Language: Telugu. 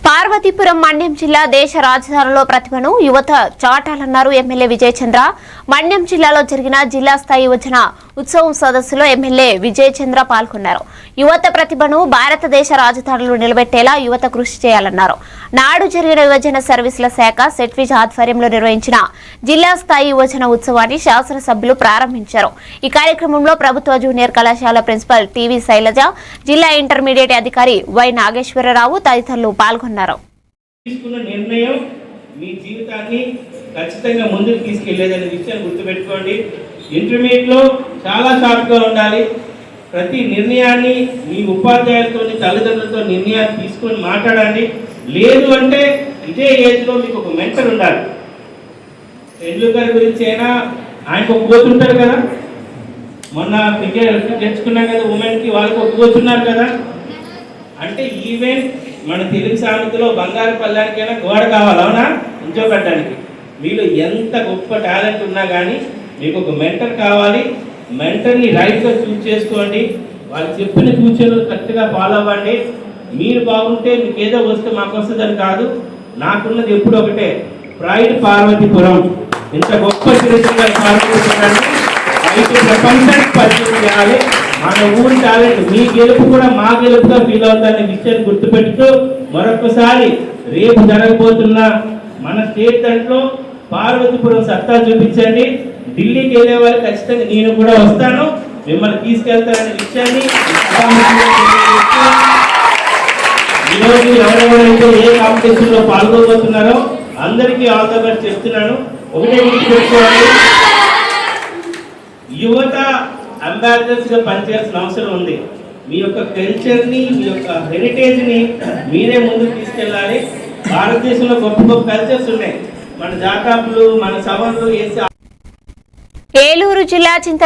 పార్వతీపురం మన్యం జిల్లా దేశ రాజధానిలో ప్రతిభను యువత చాటాలన్నారు ఎమ్మెల్యే విజయ్ చంద్ర. మన్యం జిల్లాలో జరిగిన జిల్లా స్థాయి యువజన ఉత్సవం సదస్సులో ఎమ్మెల్యే విజయ్ చంద్ర పాల్గొన్నారు. యువత ప్రతిభను భారతదేశ రాజధానిలో నిలబెట్టేలా యువత కృషి చేయాలన్నారు. నాడు జరిగిన యువజన సర్వీసుల శాఖ సెట్విజ్ ఆధ్వర్యంలో నిర్వహించిన జిల్లా స్థాయి యువజన ఉత్సవాన్ని శాసనసభ్యులు ప్రారంభించారు. ఈ కార్యక్రమంలో ప్రభుత్వ జూనియర్ కళాశాల ప్రిన్సిపల్ టీవీ శైలజ, జిల్లా ఇంటర్మీడియట్ అధికారి వై నాగేశ్వరరావు తదితరులు పాల్గొన్నారు. మీ జీవితాన్ని ఖచ్చితంగా ముందుకు తీసుకెళ్లేదనే విషయాన్ని గుర్తుపెట్టుకోండి. ఇంటర్మీడియట్ లో చాలా షార్ప్ గా ఉండాలి. ప్రతి నిర్ణయాన్ని మీ ఉపాధ్యాయులతో తల్లిదండ్రులతో నిర్ణయాలు తీసుకొని మాట్లాడండి. లేదు అంటే ఇదే ఏజ్ లో మీకు ఒక మెంటర్ ఉండాలి. టెండూల్కర్ గురించి అయినా ఆయనకు ఒక కోచ్ ఉంటారు కదా, మొన్న క్రికెట్ తెచ్చుకున్నాం కదా ఉమెన్ కి, వాళ్ళకి ఒక కోచ్ ఉన్నారు కదా. అంటే ఈవెన్ మన తెలుగు సామెతలో బంగారు పల్లానికైనా గోడ కావాలి, అవునా, నిల్చోబెట్టడానికి. మీలో ఎంత గొప్ప టాలెంట్ ఉన్నా కానీ మీకు ఒక మెంటర్ కావాలి. మెంటర్ని రైట్గా చూస్ చేసుకోండి. వాళ్ళు చెప్పిన సూచనలు కరెక్ట్గా ఫాలో అవ్వండి. మీరు బాగుంటే మీకు ఏదో వస్తే మాకు వస్తుందని కాదు. నాకున్నది ఎప్పుడు ఒకటే, ప్రైడ్ పార్వతీపురం. ఇంత గొప్ప చరిత్ర పార్వతీపురాన్ని ప్రపంచానికి పరిచయం చేయాలి. మన ఊరి టాలెంట్ మీ గెలుపు కూడా మా గెలుపుగా ఫీల్ అవుతారనే విషయాన్ని గుర్తుపెట్టుతూ మరొకసారి రేపు జరగబోతున్న మన స్టేట్ దాంట్లో పార్వతీపురం సత్తా చూపించండి. ఢిల్లీకి వెళ్ళే వాళ్ళు ఖచ్చితంగా నేను కూడా వస్తాను, మిమ్మల్ని తీసుకెళ్తారనే విషయాన్ని ఈరోజు ఎవరెవరైతే ఏ కాంపిటీషన్ లో పాల్గొబోతున్నారో అందరికీ ఆల్ ద బెస్ట్ చెప్తున్నాను. ఒకటే గుర్తుపెట్టుకోవాలి, యువత అంబాసిడర్స్ గా పనిచేయాల్సిన అవసరం ఉంది. మీ యొక్క కల్చర్ని, మీ యొక్క హెరిటేజ్ని మీరే ముందుకు తీసుకెళ్ళాలి. భారతదేశంలో గొప్ప గొప్ప కల్చర్స్ ఉన్నాయి. మన జాతాపులు, మన సవర్లు, ఏలూరు జిల్లా చింత